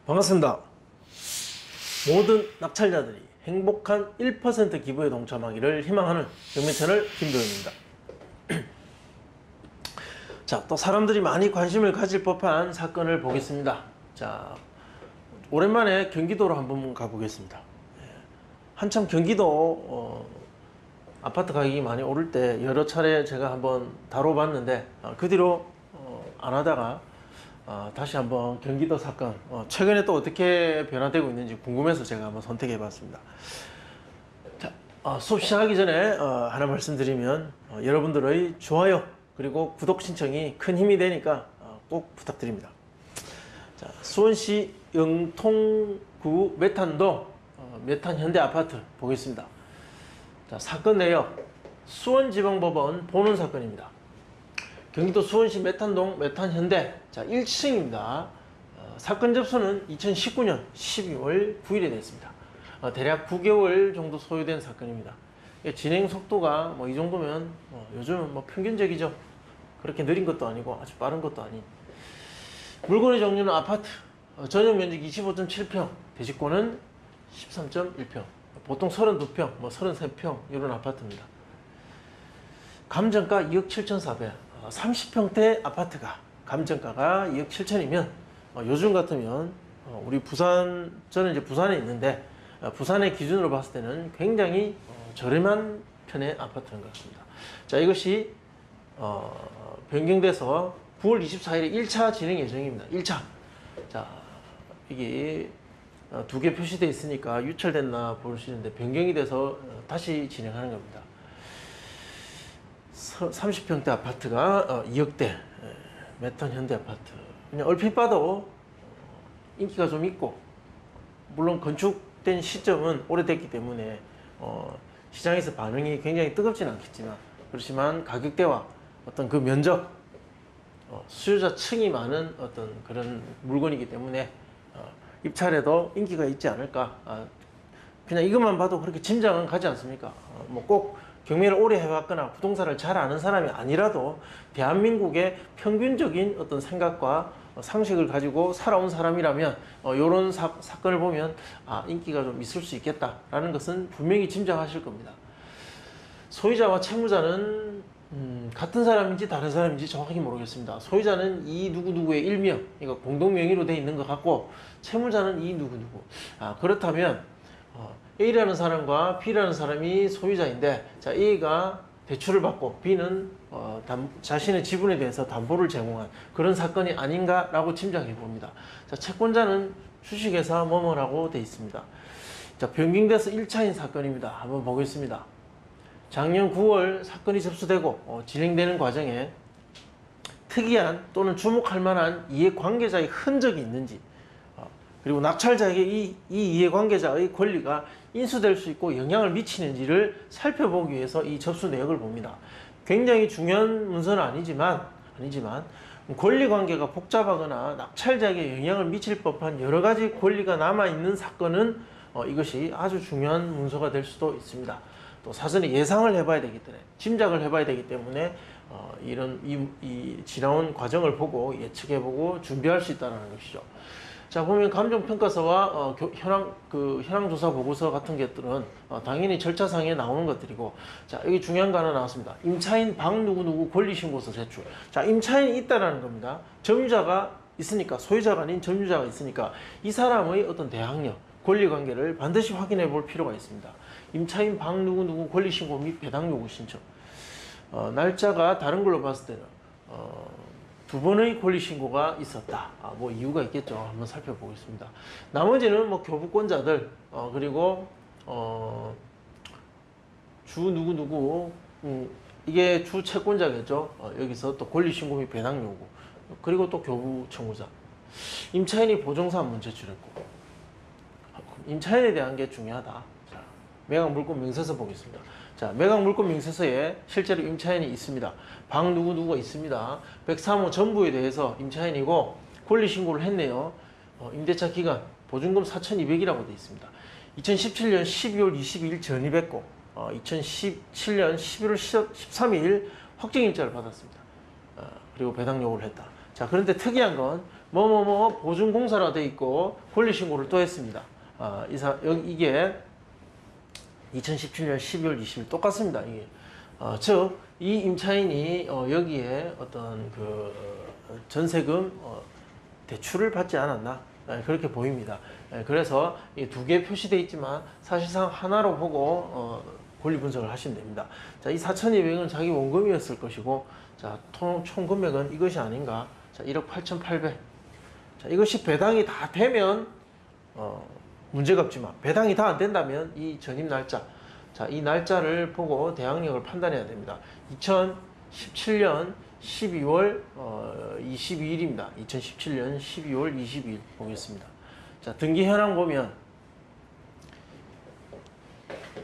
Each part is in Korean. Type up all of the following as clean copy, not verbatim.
반갑습니다. 모든 낙찰자들이 행복한 1% 기부에 동참하기를 희망하는 경매 채널 김도현입니다. 자, 또 사람들이 많이 관심을 가질 법한 사건을 보겠습니다. 자, 오랜만에 경기도로 한번 가보겠습니다. 한참 경기도 아파트 가격이 많이 오를 때 여러 차례 제가 한번 다뤄봤는데 그 뒤로 안 하다가 다시 한번 경기도 사건 최근에 또 어떻게 변화되고 있는지 궁금해서 제가 한번 선택해 봤습니다. 자, 수업 시작하기 전에 하나 말씀드리면 여러분들의 좋아요 그리고 구독 신청이 큰 힘이 되니까 꼭 부탁드립니다. 자, 수원시 영통구 메탄동 메탄 현대 아파트 보겠습니다. 자, 사건 내역 수원지방법원 본원 사건입니다. 경기도 수원시 메탄동 메탄현대, 자, 1층입니다. 사건 접수는 2019년 12월 9일에 됐습니다. 대략 9개월 정도 소요된 사건입니다. 진행 속도가 이 정도면 요즘은 평균적이죠. 그렇게 느린 것도 아니고 아주 빠른 것도 아닌. 물건의 종류는 아파트, 전용 면적 25.7평, 대지권은 13.1평, 보통 32평, 33평 이런 아파트입니다. 감정가 2억 7,400. 30평대 아파트가 감정가가 2억 7천이면 요즘 같으면 우리 부산, 저는 이제 부산에 있는데 부산의 기준으로 봤을 때는 굉장히 저렴한 편의 아파트인 것 같습니다. 자, 이것이 변경돼서 9월 24일에 1차 진행 예정입니다. 1차. 자, 이게 두 개 표시되어 있으니까 유찰됐나 보시는데 변경이 돼서 다시 진행하는 겁니다. 30평대 아파트가 2억대 메탄 현대 아파트. 그냥 얼핏 봐도 인기가 좀 있고, 물론 건축된 시점은 오래됐기 때문에 시장에서 반응이 굉장히 뜨겁지는 않겠지만, 그렇지만 가격대와 어떤 그 면적, 수요자 층이 많은 어떤 그런 물건이기 때문에 입찰에도 인기가 있지 않을까. 그냥 이것만 봐도 그렇게 짐작은 가지 않습니까? 꼭 경매를 오래 해왔거나 부동산을 잘 아는 사람이 아니라도 대한민국의 평균적인 어떤 생각과 상식을 가지고 살아온 사람이라면 이런 사건을 보면 인기가 좀 있을 수 있겠다라는 것은 분명히 짐작하실 겁니다. 소유자와 채무자는 같은 사람인지 다른 사람인지 정확히 모르겠습니다. 소유자는 이 누구누구의 일명, 그러니까 공동명의로 되어 있는 것 같고, 채무자는 이 누구누구. 그렇다면 A라는 사람과 B라는 사람이 소유자인데, 자, A가 대출을 받고 B는 자신의 지분에 대해서 담보를 제공한 그런 사건이 아닌가라고 짐작해 봅니다. 자, 채권자는 주식회사 뭐뭐라고 되어 있습니다. 자, 변경돼서 1차인 사건입니다. 한번 보겠습니다. 작년 9월 사건이 접수되고 진행되는 과정에 특이한 또는 주목할 만한 이해관계자의 흔적이 있는지, 그리고 낙찰자에게 이 이해관계자의 권리가 인수될 수 있고 영향을 미치는지를 살펴보기 위해서 이 접수 내역을 봅니다. 굉장히 중요한 문서는 아니지만 권리관계가 복잡하거나 낙찰자에게 영향을 미칠 법한 여러 가지 권리가 남아있는 사건은 이것이 아주 중요한 문서가 될 수도 있습니다. 또 사전에 예상을 해봐야 되기 때문에, 짐작을 해봐야 되기 때문에 이런 지나온 과정을 보고 예측해보고 준비할 수 있다는 것이죠. 자, 보면 감정평가서와 현황조사 보고서 같은 것들은 당연히 절차상에 나오는 것들이고, 자, 여기 중요한 거 하나 나왔습니다. 임차인 방 누구누구 권리신고서 제출. 자, 임차인이 있다라는 겁니다. 점유자가 있으니까, 소유자가 아닌 점유자가 있으니까 이 사람의 어떤 대항력, 권리관계를 반드시 확인해 볼 필요가 있습니다. 임차인 방 누구누구 권리신고 및 배당요구 신청. 날짜가 다른 걸로 봤을 때는 두 번의 권리신고가 있었다. 이유가 있겠죠. 한번 살펴보겠습니다. 나머지는 교부권자들, 그리고 주 누구누구, 이게 주 채권자겠죠. 여기서 또 권리신고 및 배당요구, 그리고 또 교부 청구자. 임차인이 보증사항문 제출했고, 임차인에 대한 게 중요하다. 자, 매각물권 명세서 보겠습니다. 자, 매각물권 명세서에 실제로 임차인이 있습니다. 방 누구누구가 있습니다. 103호 전부에 대해서 임차인이고 권리신고를 했네요. 임대차 기간 보증금 4,200이라고 되어 있습니다. 2017년 12월 22일 전입했고 2017년 11월 13일 확정일자를 받았습니다. 그리고 배당 요구를 했다. 자, 그런데 특이한 건 뭐뭐뭐 보증공사라 돼 있고 권리신고를 또 했습니다. 이게 2017년 12월 20일 똑같습니다. 이게 즉 이 임차인이 여기에 어떤 그 전세금 대출을 받지 않았나 그렇게 보입니다. 그래서 이 두 개 표시되어 있지만 사실상 하나로 보고 권리 분석을 하시면 됩니다. 자, 이 4,200은 자기 원금이었을 것이고, 자, 총 금액은 이것이 아닌가. 자, 1억 8,800. 자, 이것이 배당이 다 되면 문제가 없지만 배당이 다 안 된다면 이 전입 날짜, 자, 이 날짜를 보고 대항력을 판단해야 됩니다. 2017년 12월 22일입니다. 2017년 12월 22일 보겠습니다. 자, 등기 현황 보면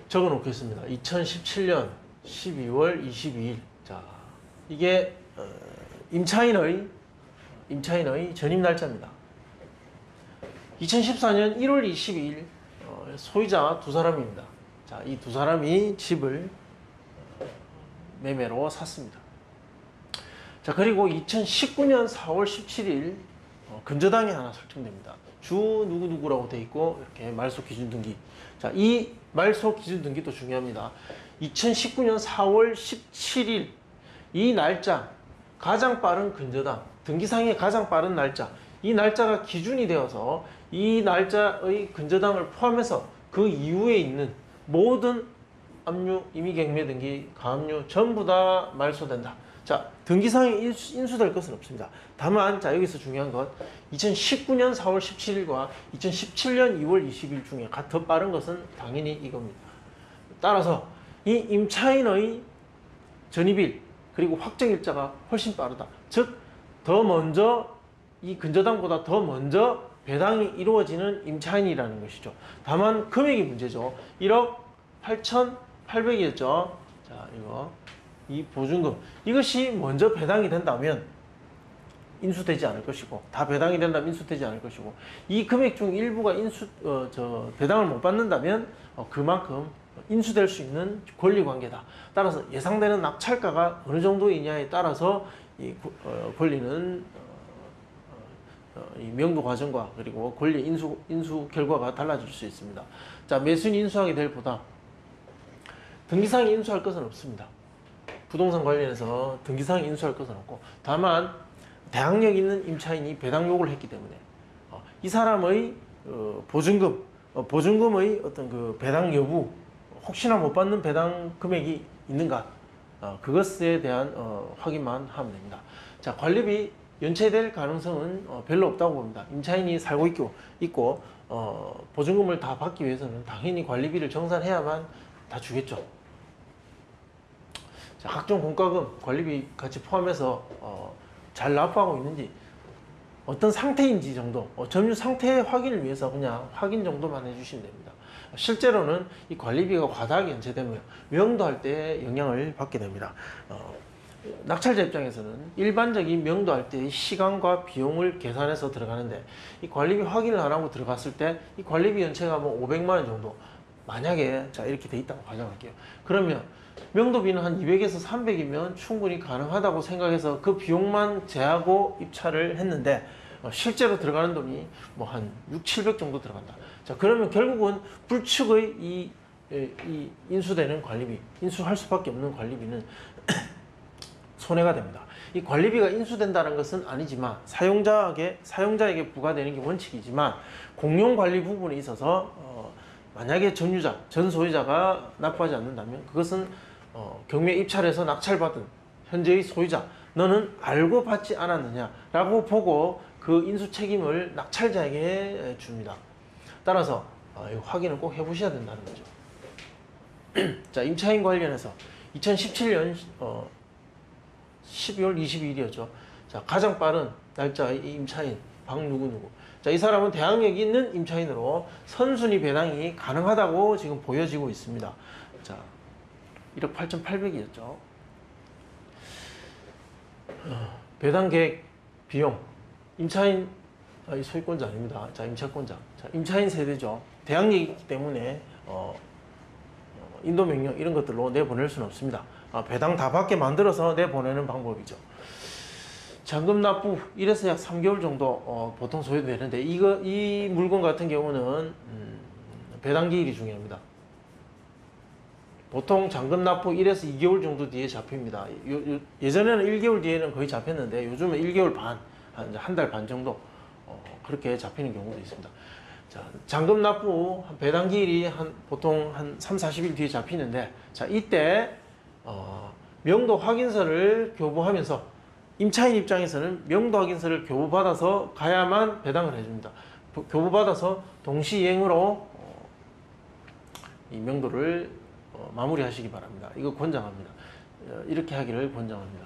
적어 놓겠습니다. 2017년 12월 22일. 자, 이게 임차인의 전입 날짜입니다. 2014년 1월 22일 소유자 두 사람입니다. 자, 이 두 사람이 집을 매매로 샀습니다. 자, 그리고 2019년 4월 17일 근저당이 하나 설정됩니다. 주 누구누구라고 돼 있고 이렇게 말소 기준 등기. 자, 이 말소 기준 등기도 중요합니다. 2019년 4월 17일 이 날짜 가장 빠른 근저당 등기상의 가장 빠른 날짜 이 날짜가 기준이 되어서 이 날짜의 근저당을 포함해서 그 이후에 있는 모든 압류, 임의경매 등기, 가압류 전부 다 말소된다. 자, 등기상에 인수될 것은 없습니다. 다만 자 여기서 중요한 것 2019년 4월 17일과 2017년 2월 20일 중에 더 빠른 것은 당연히 이겁니다. 따라서 이 임차인의 전입일 그리고 확정일자가 훨씬 빠르다. 즉 더 먼저 이 근저당보다 더 먼저 배당이 이루어지는 임차인이라는 것이죠. 다만 금액이 문제죠. 1억 8,800이었죠. 자, 이 보증금 이것이 먼저 배당이 된다면 인수되지 않을 것이고 다 배당이 된다면 인수되지 않을 것이고 이 금액 중 일부가 배당을 못 받는다면 그만큼 인수될 수 있는 권리 관계다. 따라서 예상되는 낙찰가가 어느 정도이냐에 따라서 이 권리는 이 명도 과정과 그리고 권리 인수 결과가 달라질 수 있습니다. 자, 매수인이 인수하게 될 보다 등기상이 인수할 것은 없습니다. 부동산 관련해서 등기상이 인수할 것은 없고 다만 대항력 있는 임차인이 배당 요구를 했기 때문에 이 사람의 보증금의 어떤 그 배당 여부 혹시나 못 받는 배당 금액이 있는가 그것에 대한 확인만 하면 됩니다. 자, 관리비 연체될 가능성은 별로 없다고 봅니다. 임차인이 살고 있고 보증금을 다 받기 위해서는 당연히 관리비를 정산해야만 다 주겠죠. 자, 각종 공과금, 관리비 같이 포함해서 잘 납부하고 있는지 어떤 상태인지 정도 점유 상태 확인을 위해서 그냥 확인 정도만 해주시면 됩니다. 실제로는 이 관리비가 과다하게 연체되면 명도할 때 영향을 받게 됩니다. 낙찰자 입장에서는 일반적인 명도할 때의 시간과 비용을 계산해서 들어가는데 이 관리비 확인을 안 하고 들어갔을 때 이 관리비 연체가 뭐 500만 원 정도 만약에 자 이렇게 돼 있다고 가정할게요. 그러면 명도비는 한 200에서 300이면 충분히 가능하다고 생각해서 그 비용만 제하고 입찰을 했는데 실제로 들어가는 돈이 뭐 한 6, 700 정도 들어간다. 자, 그러면 결국은 불측의 이 인수되는 관리비, 인수할 수밖에 없는 관리비는 손해가 됩니다. 이 관리비가 인수된다는 것은 아니지만 사용자에게 부과되는 게 원칙이지만 공용 관리 부분에 있어서 만약에 전 소유자가 납부하지 않는다면 그것은 경매 입찰에서 낙찰받은 현재의 소유자 너는 알고 받지 않았느냐라고 보고 그 인수 책임을 낙찰자에게 줍니다. 따라서 이거 확인을 꼭 해보셔야 된다는 거죠. 자, 임차인 관련해서 2017년 12월 22일이었죠. 자, 가장 빠른 날짜의 임차인 박누구누구. 자, 이 사람은 대항력이 있는 임차인으로 선순위 배당이 가능하다고 지금 보여지고 있습니다. 자, 1억 8,800이었죠. 배당 계획 비용. 임차인 소유권자 아닙니다. 자, 임차권자. 자, 임차인 세대죠. 대항력이 있기 때문에 인도명령 이런 것들로 내보낼 수는 없습니다. 배당 다 받게 만들어서 내보내는 방법이죠. 잔금 납부 이래서 약 3개월 정도 보통 소요되는데 이 물건 같은 경우는 배당 기일이 중요합니다. 보통 잔금 납부 1에서 2개월 정도 뒤에 잡힙니다. 예전에는 1개월 뒤에는 거의 잡혔는데 요즘은 1개월 반, 한 달 반 정도 그렇게 잡히는 경우도 있습니다. 자, 잔금 납부 배당 기일이 보통 한 3, 40일 뒤에 잡히는데, 자, 이때 명도 확인서를 교부하면서 임차인 입장에서는 명도 확인서를 교부받아서 가야만 배당을 해줍니다. 교부받아서 동시이행으로 이 명도를 마무리하시기 바랍니다. 이거 권장합니다. 이렇게 하기를 권장합니다.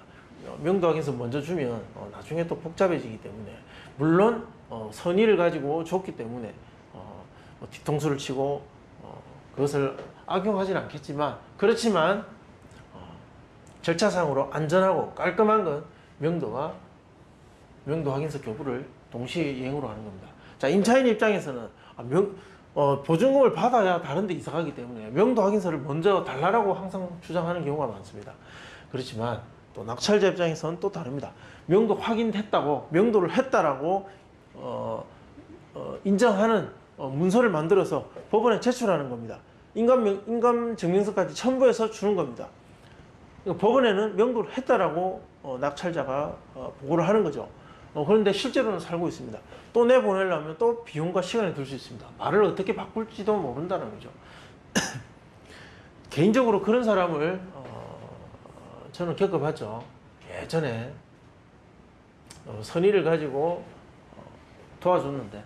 명도 확인서 먼저 주면 나중에 또 복잡해지기 때문에, 물론 선의를 가지고 줬기 때문에 뒤통수를 치고 그것을 악용하지는 않겠지만, 그렇지만 절차상으로 안전하고 깔끔한 건 명도 확인서 교부를 동시이행으로 하는 겁니다. 자, 임차인 입장에서는 보증금을 받아야 다른 데 이사 가기 때문에 명도 확인서를 먼저 달라고 항상 주장하는 경우가 많습니다. 그렇지만 또 낙찰자 입장에서는 또 다릅니다. 명도 확인했다고, 명도를 했다라고 인정하는 문서를 만들어서 법원에 제출하는 겁니다. 인감증명서까지 첨부해서 주는 겁니다. 법원에는 명도를 했다라고 낙찰자가 보고를 하는 거죠. 그런데 실제로는 살고 있습니다. 또 내보내려면 또 비용과 시간이 들 수 있습니다. 말을 어떻게 바꿀지도 모른다는 거죠. 개인적으로 그런 사람을 저는 겪어봤죠. 예전에 선의를 가지고 도와줬는데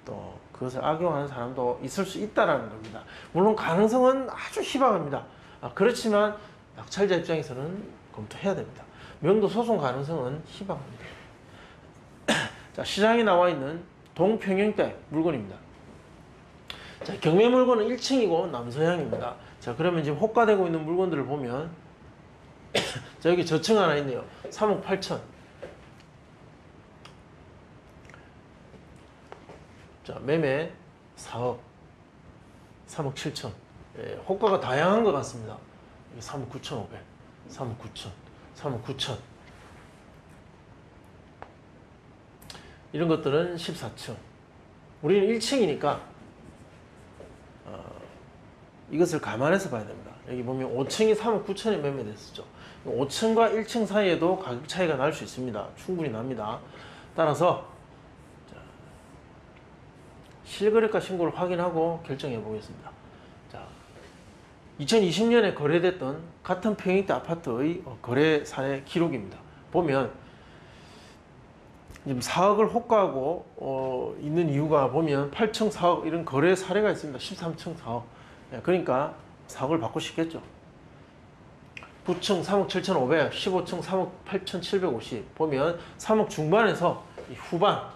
또 그것을 악용하는 사람도 있을 수 있다는 겁니다. 물론 가능성은 아주 희박합니다. 그렇지만 낙찰자 입장에서는 검토해야 됩니다. 명도 소송 가능성은 희박합니다. 자, 시장에 나와 있는 동평형대 물건입니다. 자, 경매 물건은 1층이고 남서향입니다. 자, 그러면 지금 호가되고 있는 물건들을 보면 자, 여기 저층 하나 있네요. 3억 8천. 자, 매매 4억, 3억 7천. 예, 호가가 다양한 것 같습니다. 3억 9,500, 3억 9천, 3억 9천. 이런 것들은 14층. 우리는 1층이니까 이것을 감안해서 봐야 됩니다. 여기 보면 5층이 3억 9천에 매매됐었죠. 5층과 1층 사이에도 가격 차이가 날 수 있습니다. 충분히 납니다. 따라서 실거래가 신고를 확인하고 결정해 보겠습니다. 자, 2020년에 거래됐던 같은 평형대 아파트의 거래 사례 기록입니다. 보면 지금 4억을 호가하고 있는 이유가 보면 8층 4억 이런 거래 사례가 있습니다. 13층 4억. 그러니까 4억을 받고 싶겠죠. 9층 3억 7,500, 15층 3억 8,750 보면 3억 중반에서 후반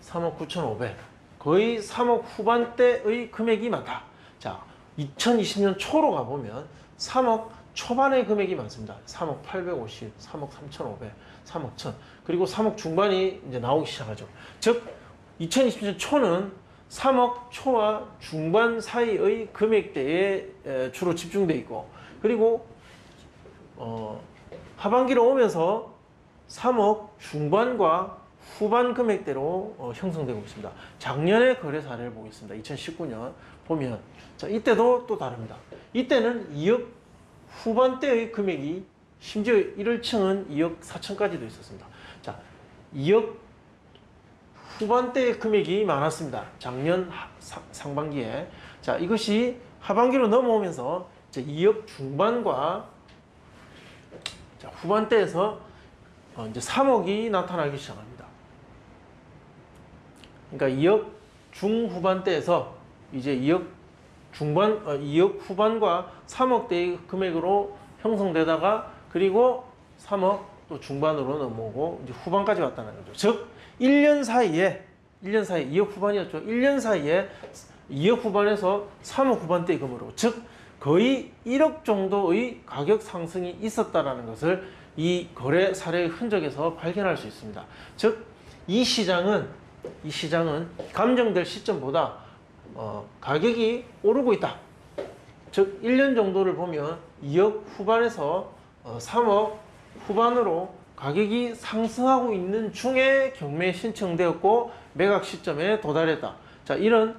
3억 9,500 거의 3억 후반대의 금액이 많다. 자, 2020년 초로 가보면 3억 초반의 금액이 많습니다. 3억 850, 3억 3,500, 3억 1,000 그리고 3억 중반이 이제 나오기 시작하죠. 즉 2020년 초는 3억 초와 중반 사이의 금액대에 주로 집중되어 있고, 그리고 하반기로 오면서 3억 중반과 후반 금액대로 형성되고 있습니다. 작년의 거래 사례를 보겠습니다. 2019년 보면 자, 이때도 또 다릅니다. 이때는 2억 후반대의 금액이 심지어 1층은 2억 4천까지도 있었습니다. 자, 2억 후반대의 금액이 많았습니다. 작년 상반기에. 자, 이것이 하반기로 넘어오면서 이제 2억 중반과 자, 후반대에서 이제 3억이 나타나기 시작합니다. 그러니까 2억 중후반대에서 이제 2억 중반, 2억 후반과 3억대의 금액으로 형성되다가 그리고 3억 또 중반으로 넘어오고 이제 후반까지 왔다는 거죠. 즉 1년 사이에 2억 후반이었죠. 1년 사이에 2억 후반에서 3억 후반대의 금으로, 즉 거의 1억 정도의 가격 상승이 있었다라는 것을 이 거래 사례의 흔적에서 발견할 수 있습니다. 즉 이 시장은 감정될 시점보다 가격이 오르고 있다. 즉 1년 정도를 보면 2억 후반에서 3억 후반으로 가격이 상승하고 있는 중에 경매 신청되었고 매각 시점에 도달했다. 자, 이런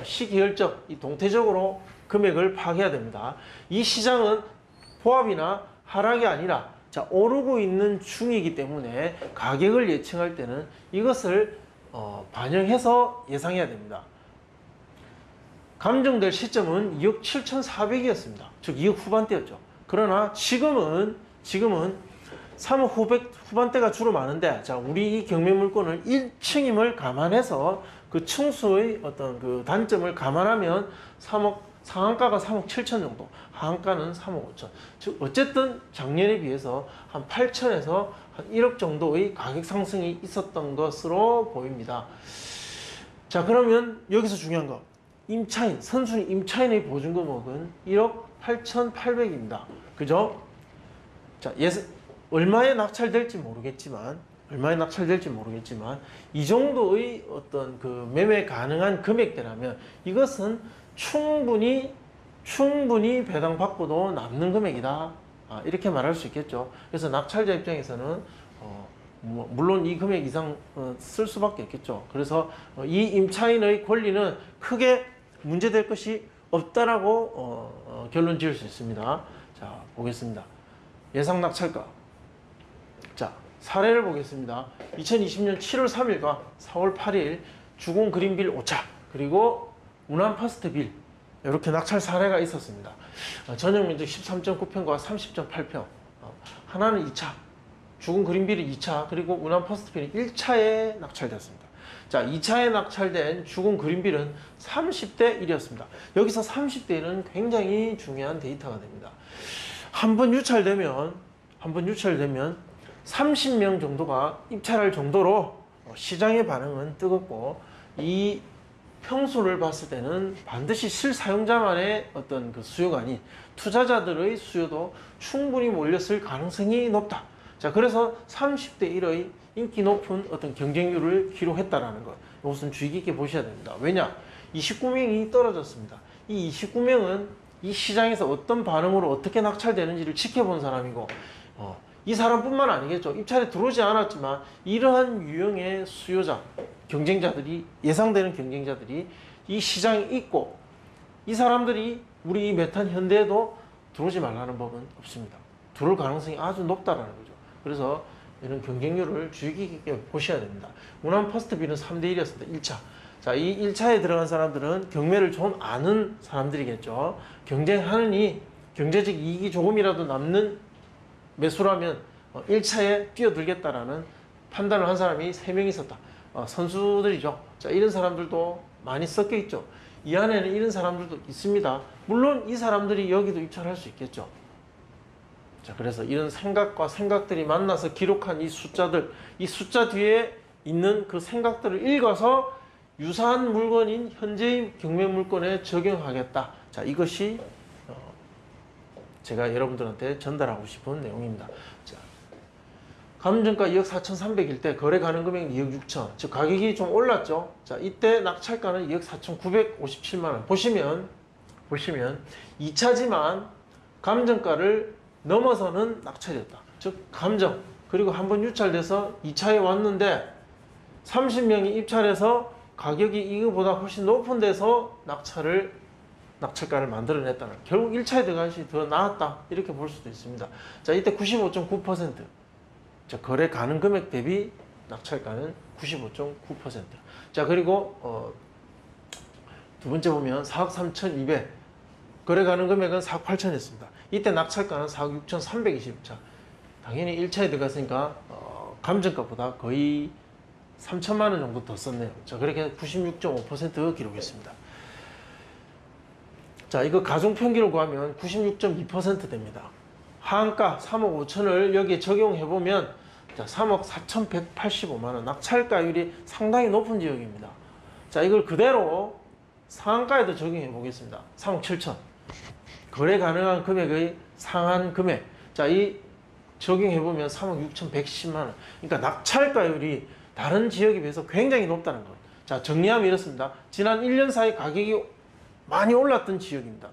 시기열적, 이 동태적으로 금액을 파악해야 됩니다. 이 시장은 보합이나 하락이 아니라 자, 오르고 있는 중이기 때문에 가격을 예측할 때는 이것을 반영해서 예상해야 됩니다. 감정될 시점은 2억 7,400이었습니다. 즉 2억 후반대였죠. 그러나 지금은 3억 후반대가 주로 많은데, 자, 우리 이 경매 물건을 1층임을 감안해서 그 층수의 어떤 그 단점을 감안하면 상한가가 3억 7천 정도, 하한가는 3억 5천. 즉 어쨌든 작년에 비해서 한 8천에서 한 1억 정도의 가격 상승이 있었던 것으로 보입니다. 자, 그러면 여기서 중요한 거, 임차인, 선순위 임차인의 보증금액은 1억 8,800입니다. 그죠? 자, 얼마에 낙찰될지 모르겠지만 이 정도의 어떤 그 매매 가능한 금액대라면 이것은 충분히 배당받고도 남는 금액이다. 이렇게 말할 수 있겠죠. 그래서 낙찰자 입장에서는 물론 이 금액 이상 쓸 수밖에 없겠죠. 그래서 이 임차인의 권리는 크게 문제될 것이 없다라고 결론 지을 수 있습니다. 자, 보겠습니다. 예상 낙찰가. 자, 사례를 보겠습니다. 2020년 7월 3일과 4월 8일 주공 그린빌 5차 그리고 운암 퍼스트빌 이렇게 낙찰 사례가 있었습니다. 전용 면적 13.9평과 30.8평. 하나는 2차, 주공 그린빌이 2차, 그리고 운암 퍼스트빌이 1차에 낙찰되었습니다. 자, 2차에 낙찰된 주공 그린빌은 30대 1이었습니다. 여기서 30대는 굉장히 중요한 데이터가 됩니다. 한 번 유찰되면 30명 정도가 입찰할 정도로 시장의 반응은 뜨겁고, 이 평수를 봤을 때는 반드시 실사용자만의 어떤 그 수요가 아닌 투자자들의 수요도 충분히 몰렸을 가능성이 높다. 자, 그래서 30대 1의 인기 높은 어떤 경쟁률을 기록했다라는 것. 이것은 주의 깊게 보셔야 됩니다. 왜냐? 29명이 떨어졌습니다. 이 29명은 이 시장에서 어떤 반응으로 어떻게 낙찰되는지를 지켜본 사람이고, 이 사람뿐만 아니겠죠. 입찰에 들어오지 않았지만 이러한 유형의 수요자, 경쟁자들이, 예상되는 경쟁자들이 이 시장에 있고, 이 사람들이 우리 이 메탄 현대에도 들어오지 말라는 법은 없습니다. 들어올 가능성이 아주 높다라는 거죠. 그래서 이런 경쟁률을 주의 깊게 보셔야 됩니다. 운암 퍼스트빌은 3대 1이었습니다. 1차. 자, 이 1차에 들어간 사람들은 경매를 좀 아는 사람들이겠죠. 경쟁하느니 경제적 이익이 조금이라도 남는 매수라면 1차에 뛰어들겠다라는 판단을 한 사람이 3명 있었다. 선수들이죠. 자, 이런 사람들도 많이 섞여 있죠. 이 안에는 이런 사람들도 있습니다. 물론 이 사람들이 여기도 입찰할 수 있겠죠. 자, 그래서 이런 생각과 생각들이 만나서 기록한 이 숫자들, 이 숫자 뒤에 있는 그 생각들을 읽어서 유사한 물건인 현재의 경매 물건에 적용하겠다. 자, 이것이 제가 여러분들한테 전달하고 싶은 내용입니다. 자, 감정가 2억 4,300일 때 거래 가능 금액 2억 6천. 즉 가격이 좀 올랐죠. 자, 이때 낙찰가는 2억 4,957만 원. 보시면 2차지만 감정가를 넘어서는 낙찰이었다. 즉 감정, 그리고 한번 유찰돼서 2차에 왔는데 30명이 입찰해서 가격이 이거보다 훨씬 높은 데서 낙찰가를 만들어냈다는, 결국 1차에 들어간 것이 더 나았다, 이렇게 볼 수도 있습니다. 자, 이때 95.9%. 자, 거래 가능 금액 대비 낙찰가는 95.9%. 자, 그리고 두 번째 보면 4억 3,200. 거래 가능 금액은 4억 8천이었습니다. 이때 낙찰가는 4억 6,320. 자, 당연히 1차에 들어갔으니까 감정가보다 거의 3천만 원 정도 더 썼네요. 자, 그렇게 96.5% 기록했습니다. 자, 이거 가중평균을 구하면 96.2% 됩니다. 하한가 3억 5천을 여기에 적용해보면, 자, 3억 4,185만 원, 낙찰가율이 상당히 높은 지역입니다. 자, 이걸 그대로 상한가에도 적용해 보겠습니다. 3억 7천. 거래 가능한 금액의 상한 금액. 자, 이 적용해보면 3억 6,110만 원. 그러니까 낙찰가율이 다른 지역에 비해서 굉장히 높다는 것. 자, 정리하면 이렇습니다. 지난 1년 사이 가격이 많이 올랐던 지역입니다.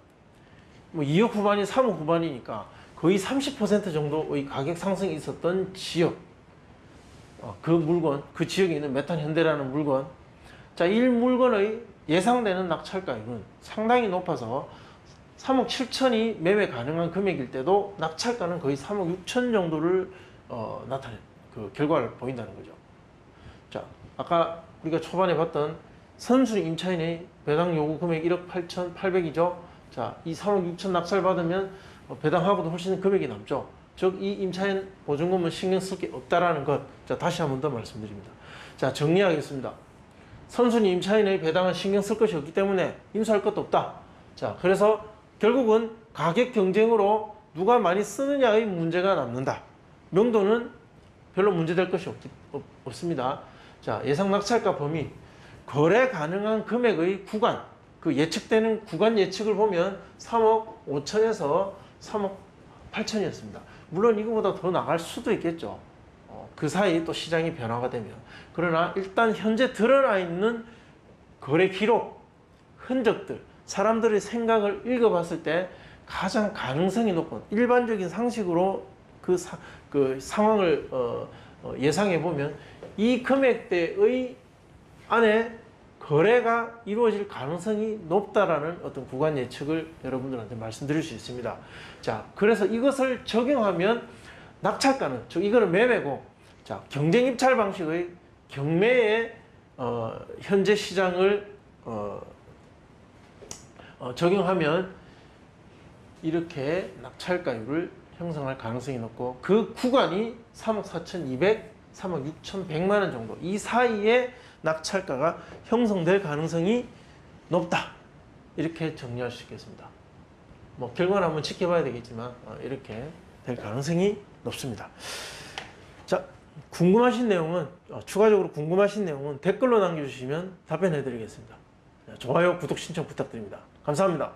뭐 2억 후반이 3억 후반이니까 거의 30% 정도의 가격 상승이 있었던 지역, 그 물건, 그 지역에 있는 메탄 현대라는 물건, 자, 이 물건의 예상되는 낙찰가율은 상당히 높아서 3억 7천이 매매 가능한 금액일 때도 낙찰가는 거의 3억 6천 정도를 나타낸 그 결과를 보인다는 거죠. 자, 아까 우리가 초반에 봤던 선순위 임차인의 배당 요구 금액 1억 8,800이죠. 자, 이 3억 6천 낙찰 받으면 배당하고도 훨씬 금액이 남죠. 즉, 이 임차인 보증금은 신경 쓸 게 없다라는 것. 자, 다시 한 번 더 말씀드립니다. 자, 정리하겠습니다. 선순위 임차인의 배당은 신경 쓸 것이 없기 때문에 인수할 것도 없다. 자, 그래서 결국은 가격 경쟁으로 누가 많이 쓰느냐의 문제가 남는다. 명도는 별로 문제될 것이 없습니다. 자, 예상 낙찰가 범위, 거래 가능한 금액의 구간, 그 예측되는 구간 예측을 보면 3억 5천에서 3억 8천이었습니다. 물론 이거보다 더 나갈 수도 있겠죠. 그 사이 또 시장이 변화가 되면. 그러나 일단 현재 드러나 있는 거래 기록, 흔적들, 사람들의 생각을 읽어봤을 때 가장 가능성이 높은 일반적인 상식으로 그 상황을 예상해 보면 이 금액대의 안에 거래가 이루어질 가능성이 높다라는 어떤 구간 예측을 여러분들한테 말씀드릴 수 있습니다. 자, 그래서 이것을 적용하면 낙찰가는, 즉 이거는 매매고, 자, 경쟁 입찰 방식의 경매의 현재 시장을 적용하면 이렇게 낙찰가율을 형성할 가능성이 높고, 그 구간이 3억 4,200, 3억 6,100만 원 정도, 이 사이에 낙찰가가 형성될 가능성이 높다. 이렇게 정리할 수 있겠습니다. 뭐 결과는 한번 지켜봐야 되겠지만 이렇게 될 가능성이 높습니다. 자, 궁금하신 내용은 추가적으로 궁금하신 내용은 댓글로 남겨주시면 답변해 드리겠습니다. 좋아요, 구독 신청 부탁드립니다. 감사합니다.